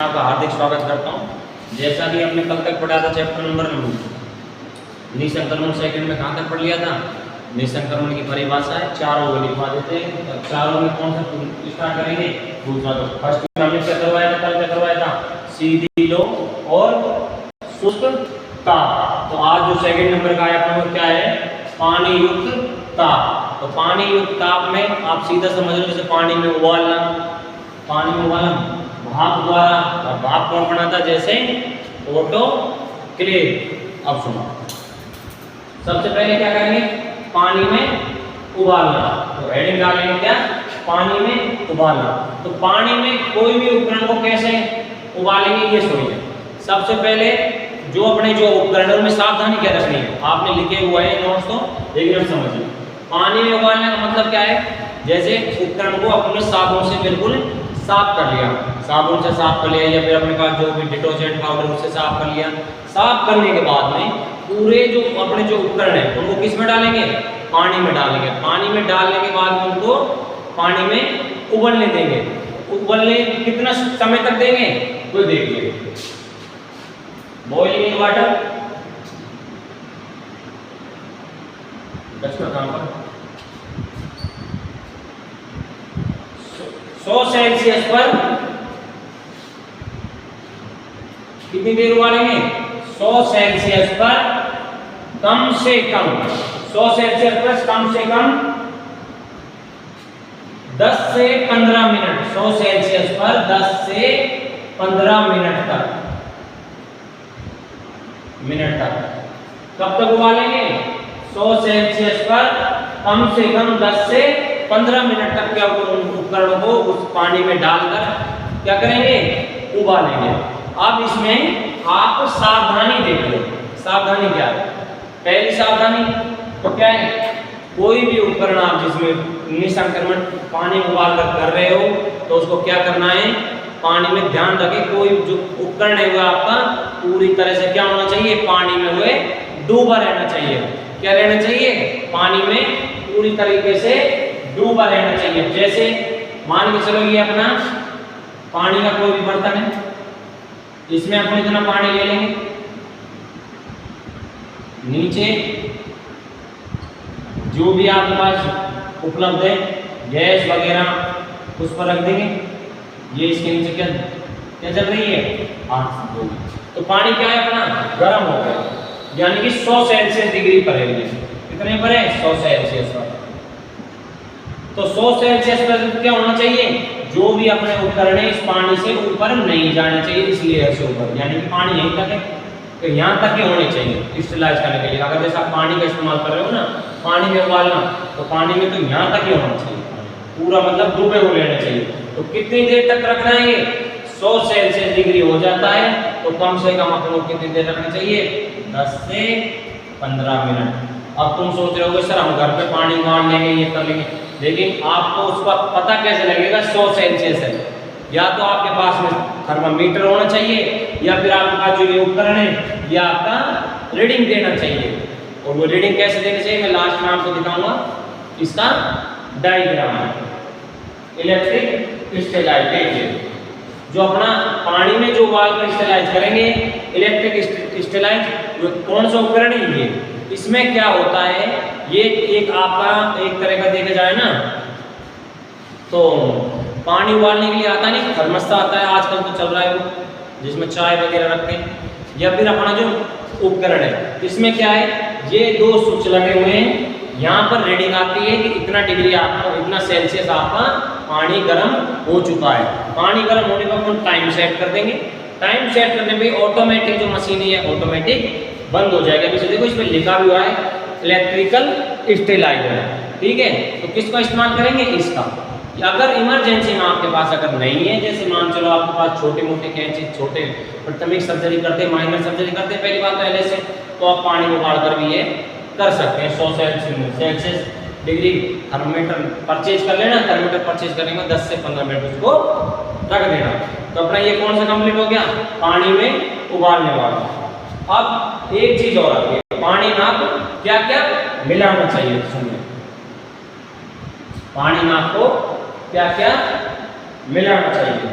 आपका हार्दिक स्वागत करता हूं। जैसा कि हमने कल तक पढ़ा था चैप्टर नंबर निसंक्रमण सेकंड में कहाँ तक पढ़ लिया था। निसंक्रमण की परिभाषा है, चारों को लिखवा देते हैं। तो चारों में कौन सा स्टार्ट करेंगे? दूसरा। तो फर्स्ट में हमने क्या करवाया था, कल क्या करवाया था? सीधी लो और शुष्क ताप। तो आज जो सेकंड नंबर का है अपना वो क्या है? पानी युक्त ताप। तो पानी युक्त ताप में आप सीधा समझ लो, जैसे पानी में उबालना, भाप द्वारा। और भाप कौन बनाता? जैसे ऑटोक्लेव। अब सुनो, सबसे पहले क्या करेंगे? पानी में उबालना। तो हेडिंग डालेंगे क्या? पानी में उबालना। तो पानी में कोई भी उपकरण को कैसे उबालेंगे ये सुनिए। सबसे पहले जो अपने जो उपकरणों में सावधानी क्या रखनी है, आपने लिखे हुए हैं नोट्स, तो एक मिनट समझिए। पानी में उबालने का मतलब क्या है? जैसे उपकरण को अपने साबुन से बिल्कुल साफ कर लिया, साबुन से साफ कर लिया, या फिर अपने पास जो भी डिटर्जेंट पाउडर उससे साफ कर लिया। साफ करने के बाद में पूरे जो अपने जो उपकरण है उनको किस में डालेंगे? पानी में डालेंगे। पानी में डालने के बाद में उनको पानी में उबलने देंगे। उबलने कितना समय तक देंगे वो देखिए। बॉइलिंग वाटर 100 सेल्सियस पर कितनी देर उबालेंगे? 100 सेल्सियस पर कम से कम 100 सेल्सियस पर कम से कम 10 से 15 मिनट। 100 सेल्सियस पर 10 से 15 मिनट तक कब तक उबालेंगे? 100 सेल्सियस पर कम से कम 10 से 15 मिनट तक क्या उपकरणों को उस पानी में डालकर क्या करेंगे? उबालेंगे। अब इसमें आप सावधानी देख लो। सावधानी क्या है? पहली सावधानी तो क्या है? कोई भी उपकरण आप जिसमें निसंक्रमण पानी उबाल कर रहे हो तो उसको क्या करना है? पानी में ध्यान रखें, कोई जो उपकरण है वो आपका पूरी तरह से क्या होना चाहिए? पानी में हुए डूबा रहना चाहिए। क्या रहना चाहिए? पानी में पूरी तरीके से डूबा रहना चाहिए। जैसे मान के चलो ये अपना पानी का कोई भी बर्तन है, इसमें अपन इतना पानी ले लेंगे, नीचे जो भी आपके पास उपलब्ध है गैस वगैरह उस पर रख देंगे। ये इसके नीचे क्या चल रही है? आग। तो पानी क्या है अपना? गर्म हो गया, यानी कि 100 सेल्सियस डिग्री पर है। कितने पर है? 100 सेल्सियस पर। तो 100 सेल्सियस पर क्या होना चाहिए? जो भी अपने उपकरण है इस पानी से ऊपर नहीं जाना चाहिए, इस लेयर से ऊपर, यानी कि पानी यहीं तक है, तो यहाँ तक ही होने चाहिए स्टेलाइज करने के लिए। अगर जैसा आप पानी का इस्तेमाल कर रहे हो ना, पानी में उबालना, तो पानी में तो यहाँ तक ही होना चाहिए, पूरा मतलब डूबे हुए रहना चाहिए। तो कितनी देर तक रखना है? ये 100 सेल्सियस डिग्री हो जाता है तो कम से कम अपन को कितनी देर रखना चाहिए? 10 से 15 मिनट। अब तुम सोच रहे हो सर हम घर पे पानी उबाल लेंगे, ये कर लेंगे, लेकिन आपको उसका पता कैसे लगेगा 100 सेल्सियस है? या तो आपके पास में थर्मामीटर होना चाहिए, या फिर आपके पास जो ये उपकरण है ये आपका रीडिंग देना चाहिए। और वो रीडिंग कैसे देनी चाहिए मैं लास्ट में आपको दिखाऊंगा। इसका डायग्राम है इलेक्ट्रिक स्टेलाइज। जो अपना पानी में जो उबाल कर स्टेलाइज करेंगे, इलेक्ट्रिक स्टेलाइज कौन सा उपकरण है ये? इसमें क्या होता है? ये एक आपका एक तरह का देखा जाए ना तो पानी उबालने के लिए आता नहीं, थर्मस आता है, आजकल तो चल रहा है वो, जिसमें चाय वगैरह रखते हैं। या फिर अपना जो उपकरण है इसमें क्या है? ये 2 स्विच लगे हुए हैं, यहाँ पर रीडिंग आती है कि इतना डिग्री आपका, इतना सेल्सियस आपका पानी गर्म हो चुका है। पानी गर्म होने पर हम टाइम सेट कर देंगे। टाइम सेट करने पे ऑटोमेटिक जो मशीन है ऑटोमेटिक बंद हो जाएगा। अभी देखो इसमें लिखा भी हुआ है इलेक्ट्रिकल स्टेलाइजर, ठीक है। तो किसका इस्तेमाल करेंगे? इसका। अगर इमरजेंसी में आपके पास अगर नहीं है, जैसे मान चलो आपके पास छोटे मोटे कैंची, छोटे प्राथमिक सर्जरी करते हैं, माइनर सर्जरी करते हैं, पहली बात तो एलएस से, तो आप पानी उबाल कर भी ये कर सकते हैं। 100 सेल्सियस डिग्री थर्मोमीटर परचेज कर लेना। थर्मोमीटर परचेज करने के बाद 10 से 15 मिनट उसको रख देना। तो अपना ये कौन सा कंप्लीट हो गया? पानी में उबालने वाला। अब एक चीज और आती है, पानी में आप क्या क्या मिलाना चाहिए? सुनिए, पानी में आपको क्या क्या मिलाना चाहिए?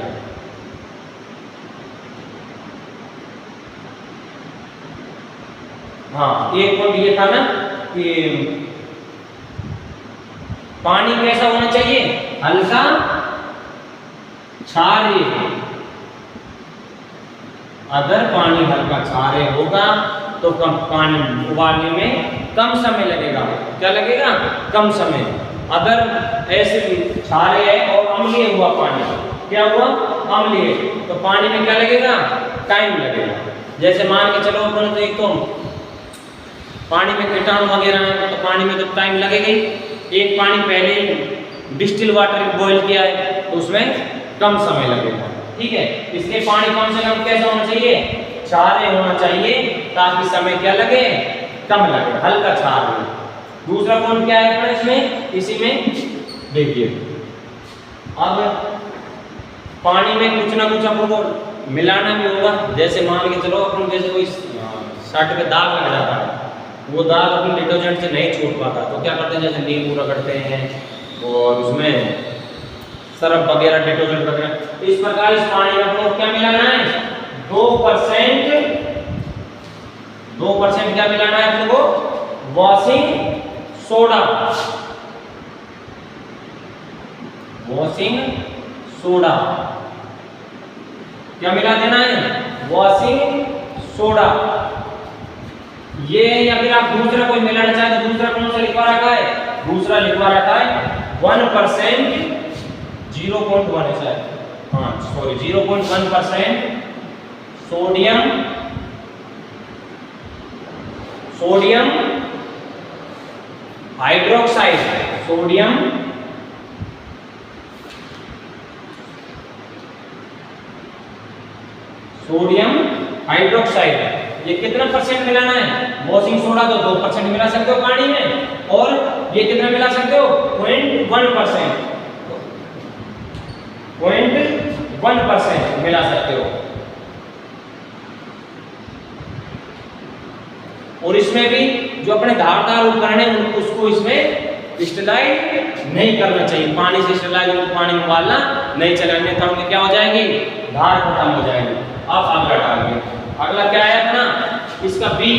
हाँ, एक पॉइंट ये था ना कि पानी कैसा होना चाहिए, हल्का क्षारीय। अगर पानी हल्का क्षारीय होगा तो कम पानी उबालने में कम समय लगेगा। क्या लगेगा, कम समय। अगर ऐसे क्षारीय और अम्लीय हुआ पानी, क्या हुआ, अम्लीय, तो पानी में क्या लगेगा, टाइम लगेगा। जैसे मान के चलो अपन तो एक तो पानी में कीटाणु वगैरह है, तो पानी में तो टाइम लगेगा ही। एक पानी पहले ही डिस्टिल वाटर बॉईल किया है तो उसमें कम समय लगेगा। ठीक है, इसलिए पानी कम से कम कैसा होना चाहिए, क्षारीय होना चाहिए, ताकि समय क्या लगे, कम लगे, हल्का क्षारीय। दूसरा पॉइंट क्या है अपने इसमें, इसी में देखिए, अब पानी में कुछ ना कुछ अपन को मिलाना भी होगा। जैसे मान के चलो अपन जैसे कोई शर्ट पे दाग लग जाता है, वो दाग अपन डिटर्जेंट से नहीं छूट पाता, तो क्या करते हैं, जैसे नींबू रगड़ते हैं और उसमें सर्फ वगैरह, डिटर्जेंट वगैरह। इस प्रकार इस पानी में अपन को क्या मिलाना है, 2% क्या मिलाना है अपन को, वॉशिंग सोडा। वॉशिंग सोडा क्या मिला देना है, वॉशिंग सोडा। ये या फिर आप दूसरा कोई मिलाना चाहे तो दूसरा कौन सा लिखवा रखा है, दूसरा लिखवा रखा है 1%, 0.1 है शायद, हाँ sorry 0.1% sodium hydroxide, sodium hydroxide. ये कितना परसेंट मिलाना है, वॉशिंग सोडा तो 2% मिला सकते हो पानी में, और ये कितना मिला सकते हो, 0.1%, 0.1% मिला सकते हो। और इसमें भी जो अपने धारदार उपकरण है उसको इसमें स्टेलाइज नहीं करना चाहिए, पानी से स्टेलाइज पानी में उबालना नहीं चलेगा, अन्यथा उनकी क्या हो जाएगी, धार खत्म हो जाएगी। अब अगला डालिए, अगला क्या है अपना, इसका बी,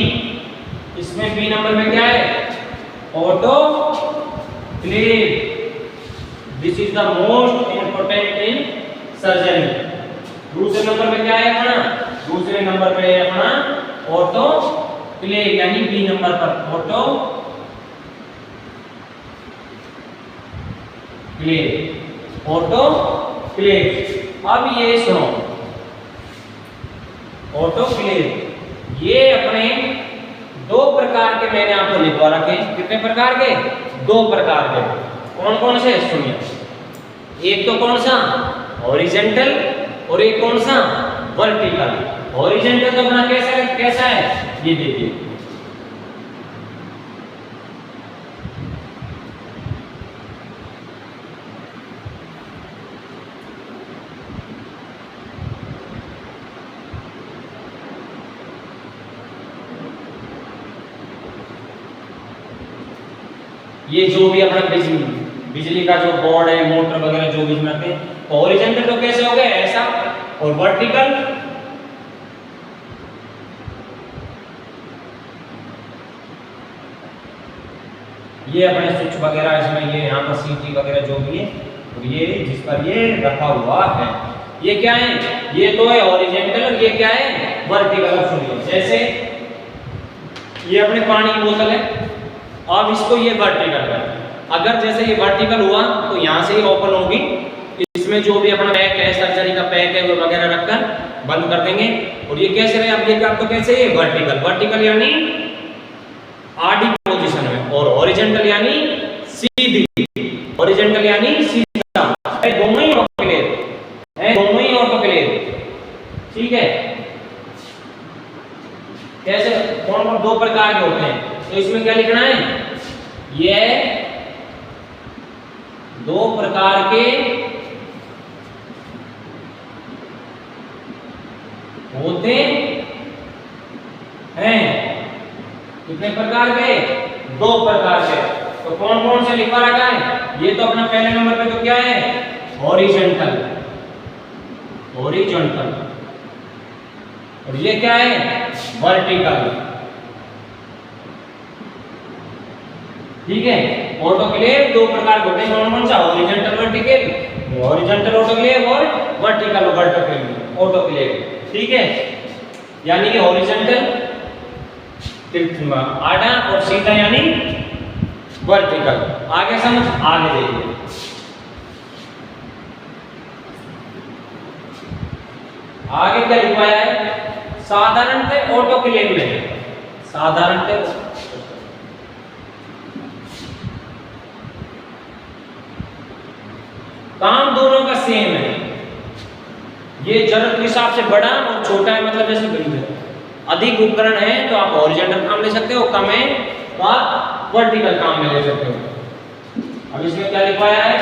इसमें बी नंबर में क्या है, autoclave. This is the most important in surgery. दूसरे नंबर पे क्या है अपना, दूसरे नंबर पे है अपना ऑटोक्लेव, यानी बी नंबर पर ऑटोक्लेव। ऑटोक्लेव। अब ये सुनो, ऑटोक्लेव ये अपने दो प्रकार के मैंने आपको लिखवा रखे। कितने प्रकार के, 2 प्रकार के। कौन कौन से, सुनिए। एक तो कौन सा, हॉरिजॉन्टल, और एक कौन सा, वर्टिकल। हॉरिजॉन्टल तो अपना कैसा है, ये देखिए, ये जो भी अपना बिजली का जो बोर्ड है, मोटर वगैरह जो भी बनाते हैं, हॉरिजॉन्टल तो कैसे हो गए, ऐसा, और वर्टिकल ये अपने स्विच वगैरह इसमें, ये यहाँ पर सीटी वगैरह जो भी है, और ये जिस पर ये रखा हुआ है, ये क्या है, ये तो है हॉरिजॉन्टल, और ये क्या है, वर्टिकल। सुनिए, जैसे ये अपने पानी की बोतल है, अब इसको ये वर्टिकल है। अगर जैसे ये वर्टिकल हुआ तो यहाँ से ही ओपन होगी, इसमें जो भी अपना पैक है, सर्जरी का पैक है वो वगैरह रखकर बंद कर देंगे। और ये कैसे रहे, अब ये आपको कैसे है, वर्टिकल। वर्टिकल यानी आडी पोजीशन में, और हॉरिजॉन्टल यानी सीधी, हॉरिजॉन्टल यानी सीधा है, दोनों ही ऑटोक्लेव है, दोनों ही ऑटोक्लेव। ठीक है, कैसे, कौन कौन 2 प्रकार के होते हैं, तो इसमें क्या लिखना है, ये 2 प्रकार के होते हैं। कितने प्रकार के, 2 प्रकार के। तो कौन कौन से लिखवा रखा है, ये तो अपना पहले नंबर पे तो क्या है, हॉरिजॉन्टल, हॉरिजॉन्टल, और ये क्या है, वर्टिकल। ठीक है। ऑटोक्लेव दो प्रकार के होते हैं, कौन कौन सा? हॉरिजॉन्टल वर्टिकल, हॉरिजॉन्टल ऑटोक्लेव और वर्टिकल ऑटोक्लेव। ठीक है, यानी कि हॉरिजॉन्टल आड़ा और सीधा यानी वर्टिकल। आगे समझ, आगे देखिए। आगे क्या लिखा है? साधारणतः ऑटोक्लेव में, साधारणतः काम दोनों का सेम है। ये जरूरत के हिसाब से बड़ा और छोटा है, मतलब जैसे अधिक उपकरण है तो आप हॉरिजॉन्टल काम ले सकते हो, कम है तो आप वर्टिकल काम में ले सकते हो। अब इसमें क्या लिखवाया है?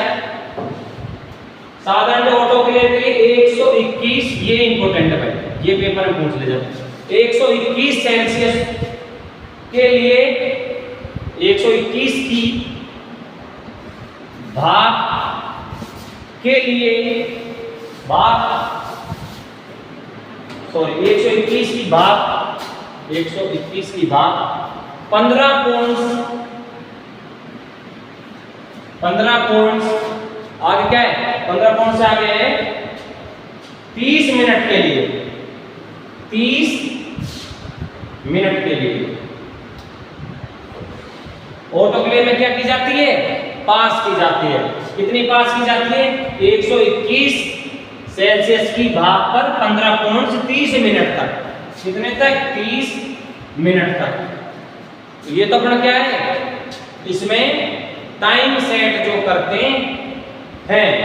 साधारण ऑटोक्लेव के लिए 121, ये इंपॉर्टेंट है भाई, ये पेपर में पूछ ले जाते। 121 सेल्सियस के लिए 121 की भाप के लिए सॉरी 121 की भाप 121 की भाप 15 पॉइंट्स आगे क्या है? 15 पॉइंट से आगे है 30 मिनट के लिए, 30 मिनट के लिए ऑटोक्लेव में क्या की जाती है? पास की जाती है। कितनी पास की जाती है? 121 सेल्सियस की भाप पर 15 पॉइंट 30 मिनट तक। कितने तक? 30 मिनट तक। ये तो अपना क्या है? इसमें टाइम सेट जो करते हैं।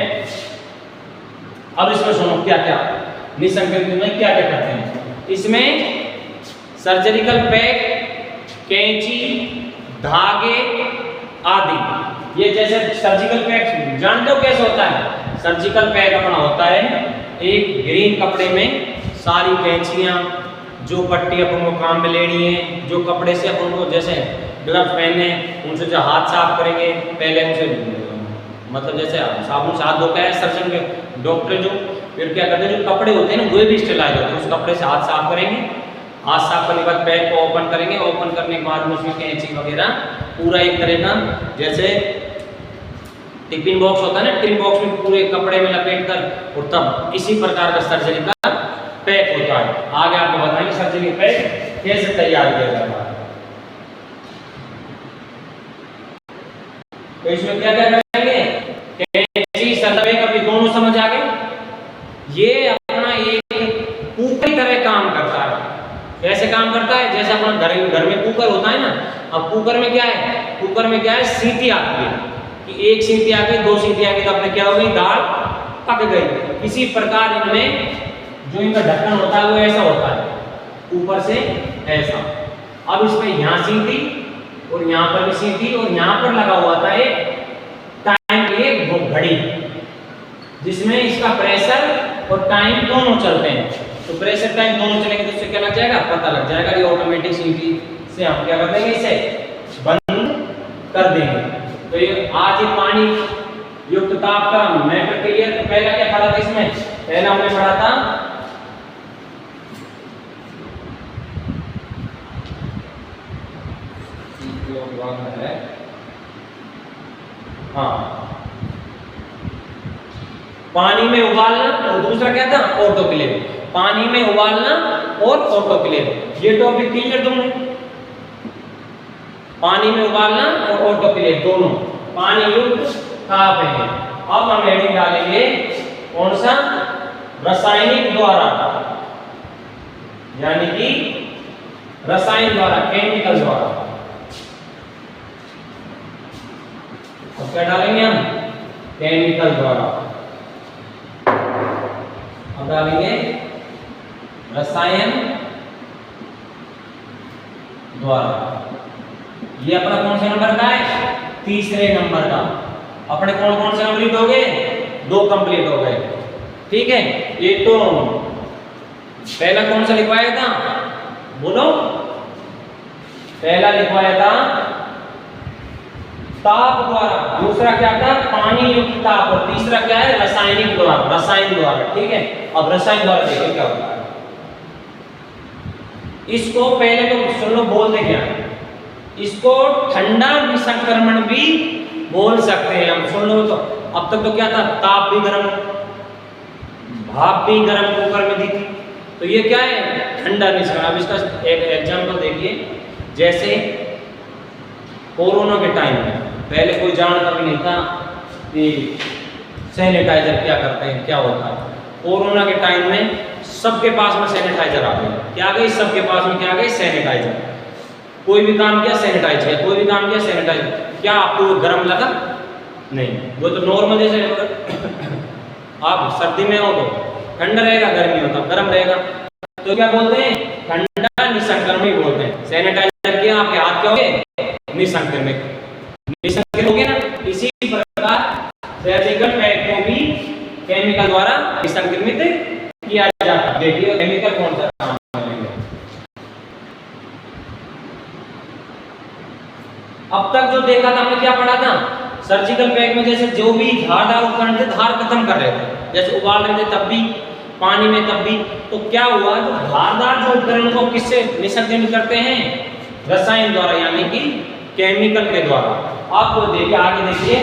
अब इसमें सुनो क्या क्या निसंकेतित में क्या क्या करते हैं। इसमें सर्जिकल पैक, कैंची, धागे आदि। ये जैसे सर्जिकल पैक जानते हो कैसे होता है? सर्जिकल पैक अपना होता है एक ग्रीन कपड़े में सारी कैंचियां, जो पट्टी अपन को काम में लेनी है, जो कपड़े से अपन को जैसे ग्लव्स पहने उनसे जो हाथ साफ करेंगे, पहले उनसे मतलब जैसे साबुन से हाथ धोकर है सर्जन के डॉक्टर जो फिर क्या करते हैं, जो कपड़े होते हैं ना वो भी स्टेलाइज होते हैं, उस कपड़े से हाथ साफ करेंगे। हाथ साफ करने के बाद पैक को ओपन करेंगे, ओपन करने के बाद में उसमें कैंची वगैरह पूरा एक तरह का जैसे टिफिन बॉक्स होता है ना, टिफिन बॉक्स में पूरे कपड़े में लपेट कर, और तब इसी प्रकार का सर्जरी का पैक होता है। आगे आपको बताएंगे सर्जरी पैक कैसे तैयार किया जाता है। तो इसमें क्या क्या करेंगे? कैंची सर्जरी का भी दोनों समझ आ गए। ये अपना एक कुकर की तरह काम करता है। कैसे काम करता है? जैसे अपना घर में कुकर होता है ना, अब कुकर में क्या है? कुकर में क्या है? सीटी आती है कि एक सीटी आ गई, दो सीटी आ गई तो अपने क्या हो गई? दाल पक गई। इसी प्रकार इनमें जो इनका ढक्कन होता है वो ऐसा होता है, ऊपर से ऐसा। अब इसमें यहाँ सीटी और यहाँ पर भी सीटी, और यहाँ पर लगा हुआ था एक टाइम के लिए वो घड़ी, जिसमें इसका प्रेशर और टाइम दोनों चलते हैं। तो प्रेशर टाइम दोनों चलेंगे तो उससे क्या लग जाएगा? पता लग जाएगा। ये ऑटोमेटिक सीटी से हम क्या कर देंगे? इसे बंद कर देंगे। तो ये आज ये पानी युक्त ताप का मैटर क्लियर। तो पहला क्या पढ़ा था इसमें? पहला हमने पढ़ा था है पानी में उबालना, और दूसरा क्या था? ऑटोक्लेव। पानी में उबालना और ऑटोक्लेव, ये टॉपिक क्लियर दोनों। पानी में उबालना और ऑटोक्लेव दोनों पानी युक्त ताप है। अब हम हेडिंग डालेंगे कौन सा? रासायनिक द्वारा, यानी कि रसायन द्वारा, केमिकल द्वारा। अब क्या डालेंगे हम? केमिकल द्वारा। अब डालेंगे रसायन द्वारा। ये अपना कौन सा नंबर का है? तीसरे नंबर का। अपने कौन कौन से कंप्लीट हो गए? दो कंप्लीट हो गए। ठीक है, एक तो पहला कौन सा लिखवाया था? बोलो। पहला लिखवाया था ताप द्वारा, दूसरा क्या था? पानी युक्त ताप, और तीसरा क्या है? रासायनिक द्वारा, रसायन द्वारा। ठीक है, अब रसायन द्वारा देखिए क्या होता है। इसको पहले तो सुन लो, बोलते क्या? इसको ठंडा निसंक्रमण भी बोल सकते हैं हम। सुन लो तो, अब तक तो क्या था, ताप भी गर्म, भाप भी गर्म कुकर में दी थी, तो ये क्या है, ठंडा निसंक्रमण। अब इसका एक एग्जांपल देखिए, जैसे कोरोना के टाइम में पहले कोई जानता भी नहीं था कि सैनिटाइजर क्या करते हैं, क्या होता है। कोरोना के टाइम में सबके पास में सैनिटाइजर आ गए। क्या आ गई, सबके पास में क्या आ गई, सैनिटाइजर। कोई भी काम किया सैनिटाइज किया, कोई भी काम किया सैनिटाइज। क्या आपको वो गर्म लगा? नहीं, वो तो नॉर्मल जैसे आप सर्दी में हो तो ठंडा रहेगा, गर्मी हो तो गर्म रहेगा। तो क्या बोलते हैं, ठंडा निसंक्रमित बोलते हैं। सैनिटाइजर किया, आपके हाथ क्या हो गए, निसंक्रमित, निसंक्रमित हो गए ना। इसी प्रकार सर्जिकल पैड को भी केमिकल द्वारा निसंक्रमित किया जाता है। देखिए केमिकल कौन सा काम करेंगे। अब तक जो देखा था हमने, क्या पढ़ा था, सर्जिकल पैक में जैसे जो भी धारदार उपकरण थे, धार खत्म कर रहे थे, जैसे उबाल रहे थे तब भी, पानी में तब भी। तो क्या हुआ, जो धारदार जो उपकरण को किससे निसंक्रमित करते हैं, रसायन द्वारा, यानी कि केमिकल के द्वारा। आपको देखिए आगे, देखिए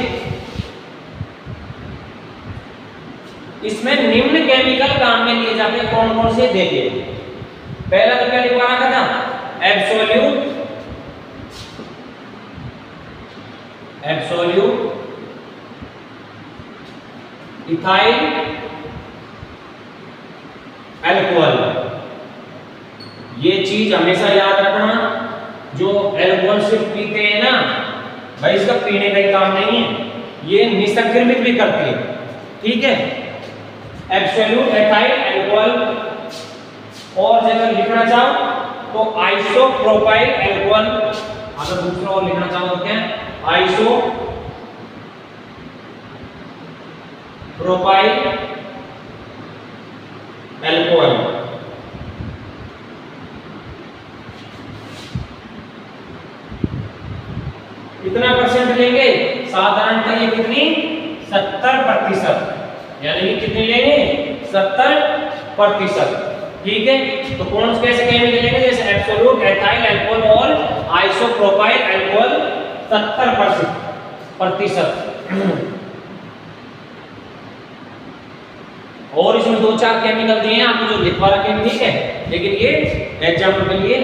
इसमें निम्न केमिकल काम में लिए जाते हैं, कौन कौन से, देखिए पहला तो क्या लिखवा रखा था, एब्सोल्यूट इथाइल अल्कोहल। ये चीज हमेशा याद रखना, जो अल्कोहल सिर्फ पीते हैं ना भाई, इसका पीने का ही काम नहीं है, ये निसंक्रमित भी करती है, ठीक है। एब्सोल्यूट एथाइल अल्कोहल, और अगर लिखना चाहो तो आइसोप्रोपाइल अल्कोहल। अगर दूसरा और लिखना चाहो तो क्या, आइसोप्रोपाइल अल्कोहल। कितना परसेंट लेंगे, साधारणतः ये कितनी, 70%, यानी कि कितने लेंगे, 70%, ठीक है। तो कौन से कैसे केमिकल लेंगे, जैसे एब्सोल्यूट एथाइल अल्कोहल और आइसोप्रोपाइल अल्कोहल 70%। और इसमें 2-4 केमिकल दिए हैं आपको, जो लिखवा रखे हैं, ठीक है, लेकिन ये एग्जाम्पल के लिए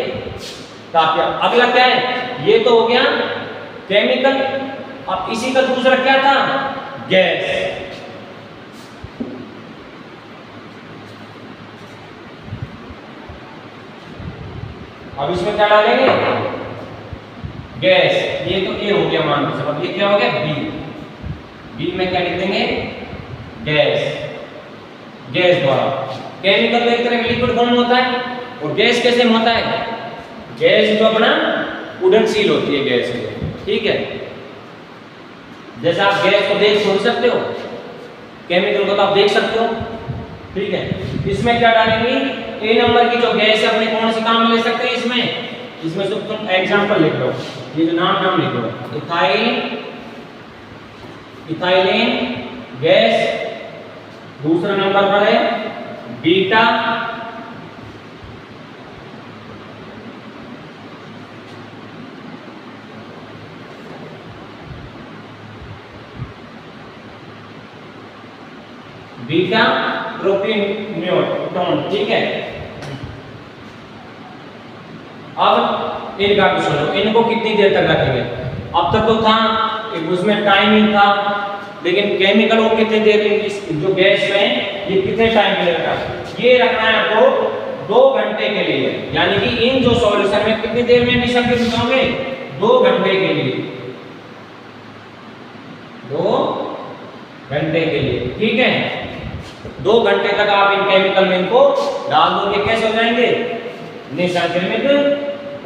काफी। अगला क्या है, ये तो हो गया केमिकल। अब इसी का दूसरा क्या था, गैस। अब इसमें क्या डालेंगे, गैस। ये तो ए हो गया मान लो, अब ये क्या हो गया, बी में क्या लिख देंगे, गैस। गैस द्वारा केमिकल तो एक तरह का लिक्विड फॉर्म होता है, और गैस कैसे होता है, गैस जो अपना उड़नशील होती है गैस में, ठीक है। जैसे आप गैस को देख सुन सकते हो, केमिकल को तो आप देख सकते हो, ठीक है। इसमें क्या डालेंगे, ए नंबर की जो गैस है, अपने कौन से काम में ले सकते हैं, इसमें तो तुम एग्जांपल लिख लो, ये जो नाम लिख लो, इथाइलेन गैस। दूसरा नंबर पर है बीटा प्रोपियोन, ठीक है। अब इनका भी सुनो, इनको कितनी देर तक रखेंगे। अब तक तो था उसमें टाइमिंग था, लेकिन केमिकल को कितनी देर, जो गैस में ये कितने टाइम के लिए रखा, ये रखना है आपको 2 घंटे के लिए, यानी कि इन जो सॉल्यूशन में कितनी देर में निसंक्रमित होंगे, 2 घंटे के लिए, 2 घंटे के लिए, ठीक है। 2 घंटे तक आप इन केमिकल में इनको डाल दोगे, कैसे हो जाएंगे, निसंक्रमित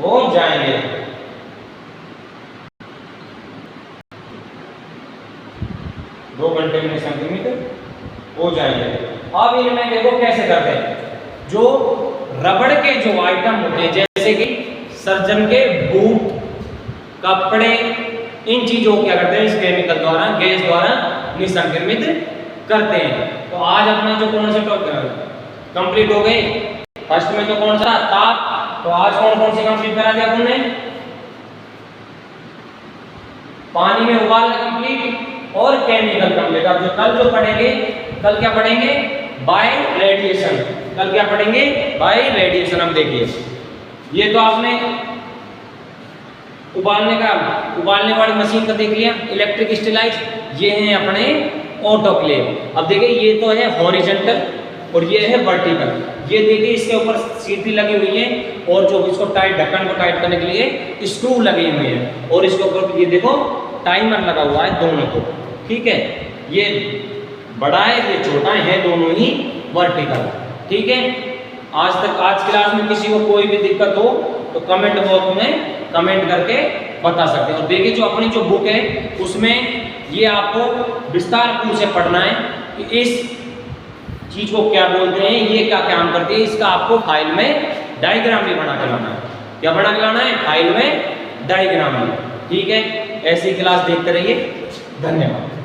हो जाएंगे। दो घंटे में निसंक्रमित हो जाएंगे। अब इनमें देखो कैसे करते हैं, जो रबड़ के जो आइटम होते हैं, जैसे कि सर्जन के बूट, कपड़े, इन चीजों को क्या करते हैं, इस केमिकल द्वारा, गैस द्वारा निसंक्रमित करते हैं। तो आज अपना जो कौन से कंप्लीट हो गए, फर्स्ट में तो कौन सा ताप, तो आज कौन कौन से कंप्लीट करा दिया हमने, पानी में उबालना कंप्लीट और केमिकल कंप्लीट। अब जो पढ़ेंगे, कल क्या पढ़ेंगे? Bye radiation. कल क्या पढ़ेंगे? Bye radiation. अब देखिए, ये तो आपने उबालने वाली मशीन का देख लिया, इलेक्ट्रिक स्टेलाइज। ये हैं अपने ऑटोक्लेव। अब देखिए, ये तो है हॉरिजॉन्टल और ये है वर्टिकल। ये देखिए, इसके ऊपर सीटी लगी हुई है और जो इसको टाइट, ढक्कन को टाइट करने के लिए स्क्रू लगे हुए हैं और इसके ऊपर ये देखो टाइमर लगा हुआ है दोनों को। ठीक है, ये बड़ा है, ये छोटा है, दोनों ही वर्टिकल। ठीक है, आज क्लास में किसी को कोई भी दिक्कत हो तो कमेंट बॉक्स में कमेंट करके बता सकते हैं। और देखिए, जो अपनी जो बुक है उसमें ये आपको विस्तार रूप से पढ़ना है कि इस चीज को क्या बोलते हैं, ये क्या काम करती है। इसका आपको फाइल में डायग्राम भी बना के लाना है। क्या बना के लाना है? फाइल में डायग्राम भी। ठीक है, ऐसी क्लास देखते रहिए। धन्यवाद।